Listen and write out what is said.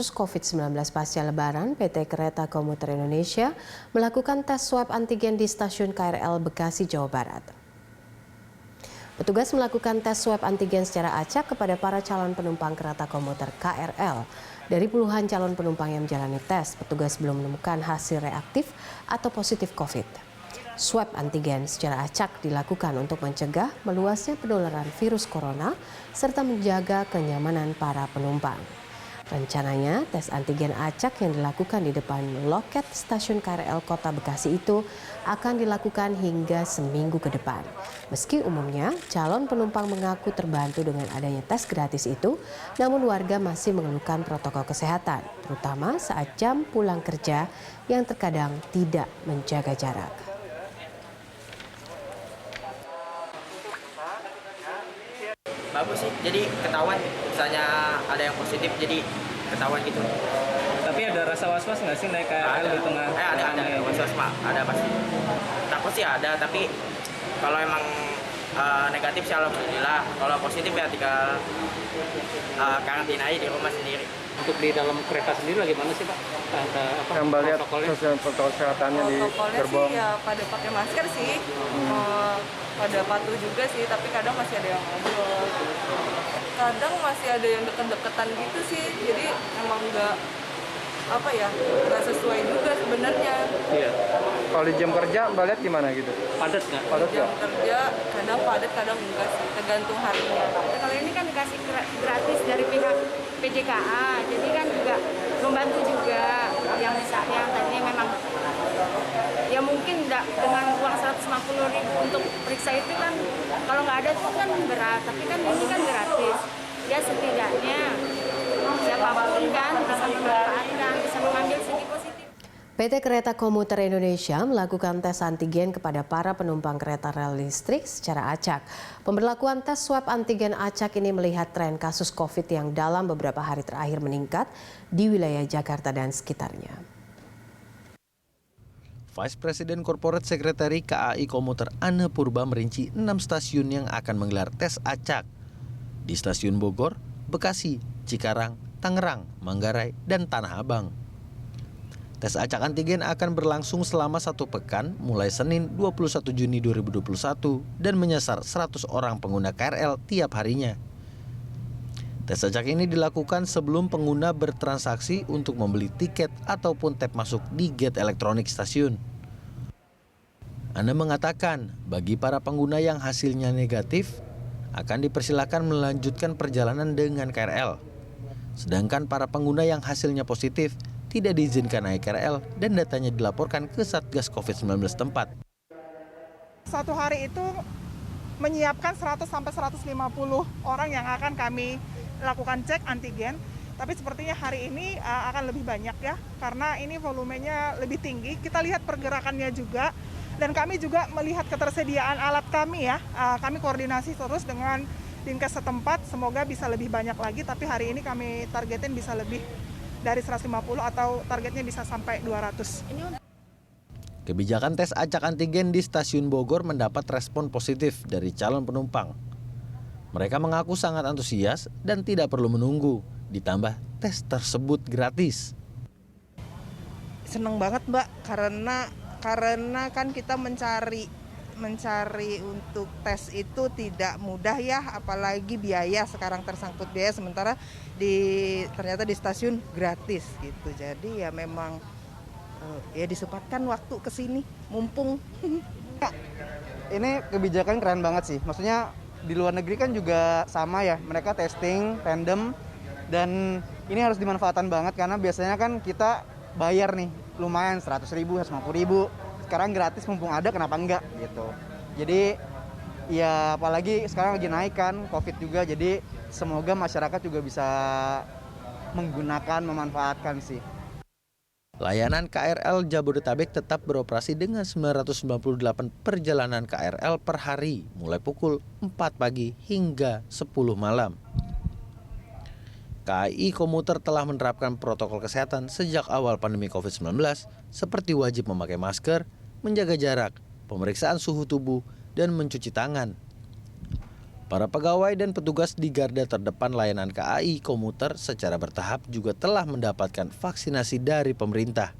Kasus COVID-19 pasca Lebaran, PT Kereta Komuter Indonesia melakukan tes swab antigen di stasiun KRL Bekasi, Jawa Barat. Petugas melakukan tes swab antigen secara acak kepada para calon penumpang kereta komuter KRL. Dari puluhan calon penumpang yang menjalani tes, petugas belum menemukan hasil reaktif atau positif COVID. Swab antigen secara acak dilakukan untuk mencegah meluasnya penularan virus corona serta menjaga kenyamanan para penumpang. Rencananya, tes antigen acak yang dilakukan di depan loket stasiun KRL Kota Bekasi itu akan dilakukan hingga seminggu ke depan. Meski umumnya calon penumpang mengaku terbantu dengan adanya tes gratis itu, namun warga masih mengeluhkan protokol kesehatan, terutama saat jam pulang kerja yang terkadang tidak menjaga jarak. Bagus sih, jadi ketahuan misalnya ada yang positif jadi ketahuan gitu. Tapi ada rasa was-was nggak sih naik KRL di tengah? Ada was-was Pak, ada pasti. Takut sih ada, tapi kalau emang negatif sih alhamdulillah. Kalau positif ya tinggal karantina aja di rumah sendiri. Untuk di dalam kereta sendiri bagaimana sih Pak? Mbak lihat protokol kesehatannya di gerbong. Sih ya pada pakai masker sih, pada patuh juga sih, tapi kadang masih ada yang ngobrol. Kadang masih ada yang deket-deketan gitu sih, jadi emang nggak sesuai juga sebenarnya. Iya. Kalau di jam kerja Mbak lihat gimana gitu? Padat nggak? Jam kerja kadang padat, kadang enggak sih, tergantung harinya. Kalau ini kan dikasih gratis dari pihak PJKA, jadi kan juga membantu juga yang tadinya memang ya mungkin dengan uang 150.000 untuk periksa itu kan kalau nggak ada itu kan berat, tapi kan ini kan gratis. Ya setidaknya siapapun kan bisa memanfaatkan, bisa mengambil sisi positif. PT Kereta Komuter Indonesia melakukan tes antigen kepada para penumpang kereta rel listrik secara acak. Pemberlakuan tes swab antigen acak ini melihat tren kasus COVID yang dalam beberapa hari terakhir meningkat di wilayah Jakarta dan sekitarnya. Vice President Corporate Secretary KAI Komuter Anne Purba merinci 6 stasiun yang akan menggelar tes acak. Di stasiun Bogor, Bekasi, Cikarang, Tangerang, Manggarai, dan Tanah Abang. Tes acak antigen akan berlangsung selama 1 pekan mulai Senin 21 Juni 2021 dan menyasar 100 orang pengguna KRL tiap harinya. Tes acak ini dilakukan sebelum pengguna bertransaksi untuk membeli tiket ataupun tap masuk di gate elektronik stasiun. Anda mengatakan bagi para pengguna yang hasilnya negatif akan dipersilakan melanjutkan perjalanan dengan KRL. Sedangkan para pengguna yang hasilnya positif tidak diizinkan naik KRL dan datanya dilaporkan ke Satgas COVID-19 tempat. Satu hari itu menyiapkan 100 sampai 150 orang yang akan kami lakukan cek antigen. Tapi sepertinya hari ini akan lebih banyak ya, karena ini volumenya lebih tinggi. Kita lihat pergerakannya juga, dan kami juga melihat ketersediaan alat kami ya. Kami koordinasi terus dengan Dinkes setempat, semoga bisa lebih banyak lagi. Tapi hari ini kami targetin bisa lebih dari 150 atau targetnya bisa sampai 200. Kebijakan tes acak antigen di stasiun Bogor mendapat respon positif dari calon penumpang. Mereka mengaku sangat antusias dan tidak perlu menunggu, ditambah tes tersebut gratis. Seneng banget Mbak, karena kan kita mencari untuk tes itu tidak mudah ya, apalagi biaya, sekarang tersangkut biaya, sementara ternyata di stasiun gratis gitu. Jadi ya memang ya disempatkan waktu ke sini mumpung. Ini kebijakan keren banget sih. Maksudnya di luar negeri kan juga sama ya, mereka testing tandem, dan ini harus dimanfaatkan banget karena biasanya kan kita bayar nih lumayan 100.000, 150.000. Sekarang gratis mumpung ada, kenapa enggak gitu. Jadi ya apalagi sekarang lagi naik kan COVID juga, jadi semoga masyarakat juga bisa memanfaatkan sih. Layanan KRL Jabodetabek tetap beroperasi dengan 998 perjalanan KRL per hari mulai pukul 4 pagi hingga 10 malam. KAI Komuter telah menerapkan protokol kesehatan sejak awal pandemi COVID-19 seperti wajib memakai masker, menjaga jarak, pemeriksaan suhu tubuh, dan mencuci tangan. Para pegawai dan petugas di garda terdepan layanan KAI komuter secara bertahap juga telah mendapatkan vaksinasi dari pemerintah.